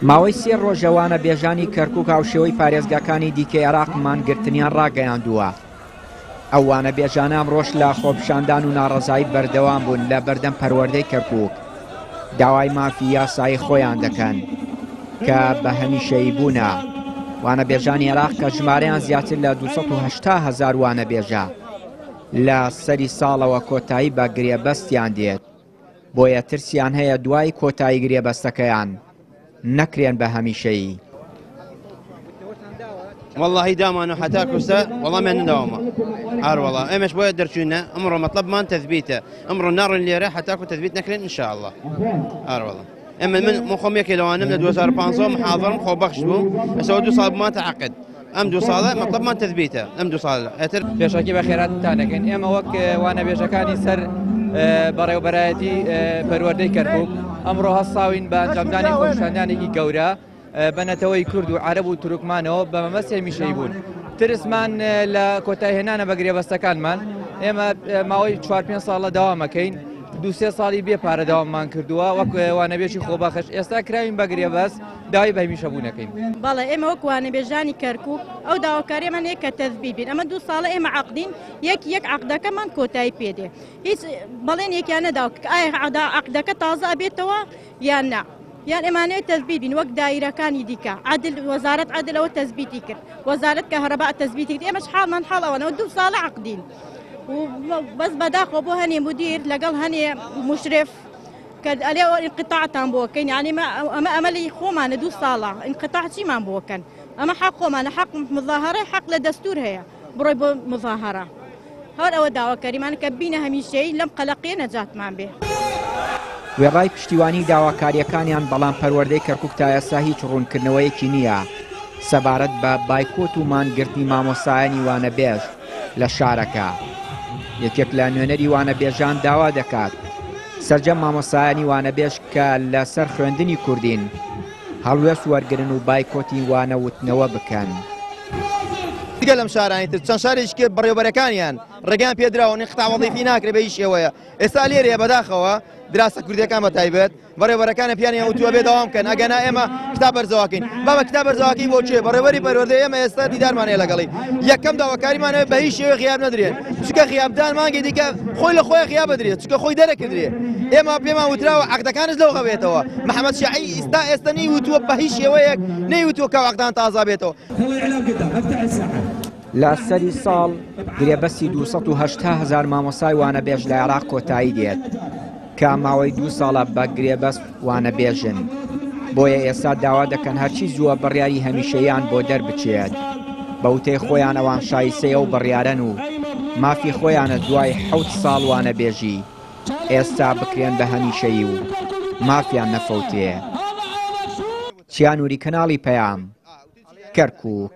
ماوەی سێ ڕۆژەوانە بێژانی کەرکووک هاوشێوەی پارێزگاکانی دیکەی عێراقمان گرتنیان ڕاگەیاندووە. ئەوانە بێژانە ئەمڕۆژ لە خۆپیشاندان و ناڕەزایی بەردەوام بوون لە بەردەم پەروەردەی کەرکووک. داوای مافی یاسایی خۆیان دەکەن کە بە هەمیشەیی بوونە. وانە بێژانی عێراق کە ژمارەیان زیاتر لە 280,000 وانە بێژە لە سەری ساڵەوە کۆتایی بە گرێبەستیان دێت، بۆیە ترسیان هەیە دوای کۆتایی گرێبەستەکەیان نەکرێن بە هەمیشەیی. والله دامانو حتى كوسا والله ما نداومه عار والله ايش بويا درشونا امره مطلب ما تثبيته امره النار اللي راح حتى تثبيت نكلين ان شاء الله عار والله اما من مخوم كيلو انا من 2500 محاضر مخو بخشبو اسو دو صاب ما تعقد ام دو صاله مطلب ما تثبيته ام دو صاله بێژەکی بەخێرات تانەکەن ئێمە وەک وانە بێژەکانی سەر بەڕێوەبەرایەتی پەروەردەی کەرکووک ئەمڕۆ هەستاوین بە ئەنجامدانی خۆپیشاندانێکی گەورە بەنەتەوەی کورد و عەرەب و تورکمانەوە بە مەمەسی هەمیشەیی بوون. ترسمان لە کۆتایی هێنانە بە گرێبەستەکانمان ئێمە ماوەی 4-5 ساڵە داوامەکەین، 2-3 ساڵی بێپارە داواممان کردووە وەک وانەبێژی خۆبەخش. ئێستا کراوین بە گرێبەست داوای بە هەمیشە بوونەکەین. بەڵێ ئێمە وەک وانەبێژانی کەرکووک ئەو داواکاریمان هەیە کە تەثبیت بین. ئەمە 2 ساڵە ئێمە عەقدین، یەک عەقدەکەمان کۆتایی پێدێ. هیچ بەڵێن یەکیان نەداوە ئایا عەقدەکە تازە ئەبێتەوە یان نا. یان ئێمانەیە تەثبیت بین وەک دایرەکانی دیکە. عەدل وەزارەت عەدلەوە تەثبیتی کرد، وەزارەت کەهرەبا تەثبیتی کرد. ئێمەش حاڵمان حاڵ ئەوەنەوە 2 ساڵە عەقدین. بەس بەداخۆ بۆ هەنێ مدیر لەگەڵ هەنێ مشرف کە ئەلێ انقطاعتان بۆکەین، یعنی ئەمە لەی خۆمانە 2 ساڵە انقطاع چیمان بۆکەن. ئەمە حەق خۆمانە، حەق مظاهرە، حەق لە دەستور هەیە بڕۆی بۆ مظاهرە. هەر ئەوە داواکاریمان کە بینە هەمیشەیی لەم قەلەقیە نەجاتمان بێ. وێڕای پشتیوانی داواکاریەکانیان بەڵام پەروەردەی کەرکووک تا ئێستا هیچ ڕوونکردنەوەیەکی نییە سەبارەت بە بایکۆت و مانگرتنی مامۆسایانی وانەبێژ لە شارەکە. یەکێک لە نوێنەری وانەبێژان داوا دەکات سەرجەم مامۆسایانی وانەبێژ کە لەسەر خوێندنی کوردین هەڵوێست وەرگرن و بایکۆتی وانەوتنەوە بکەن. دیگە لەم شارانی تر چەند شارێکی بەڕێوەبەرەکانیان ڕێگەیان پێدراوە قتا وەظیفی ناکرێت بە هیچ شێوەیە. ئێستا لێرەیە بەداخەوە دراسە کوردیەکان بە تایبەت بەڕێوەبەرەکانە پیانیان وتووە بێ دەوام بکەن، ئەگەنا ئێمە کتاب بەرزەواکەین. بابە کتاب بەرزەواکەی بۆ چێ؟ بەڕێوەبەری پەروەردەی ئێمە ئێستا دیدارمان هەیە لەگەڵی. یەکەم داواکاریمانەوە بە هیچ شێوەیە خیاب نەدرێن، چونکە خیابدان مانگی دیکە خۆی لە خۆی خیاب بدرێت، چونکە خۆی دەرەکردرێ. ئێمە پێمان وتراوە عەقدەکانش لەو غەبێتەوە. محەممەد شیعی ئێستا نەیوتووە بە هیچ شێوەیەک نەیوتووە کە عەقدان تازا بێتەوە. لە سەری ساڵ گرێبەستی 280,000 مامۆسای وانەبێژ لە عێراق کۆتایی دێت کە ماوەی 2 ساڵە بە گرێبەست وانەبێژن. بۆیە ئێستا داوا دەکەن هەرچی زووە بڕیاری هەمیشەیان بۆ دەربچێت. بە وتەی خۆیان ئەوان شایستەیە و بڕیارەن و مافی خۆیانە دوای 7 ساڵ وانەبێژی ئێستا بکرێن بە هەمیشەیی و مافیان نەفەوتێ. چیانووری کەناڵی پەیام، کەرکووک.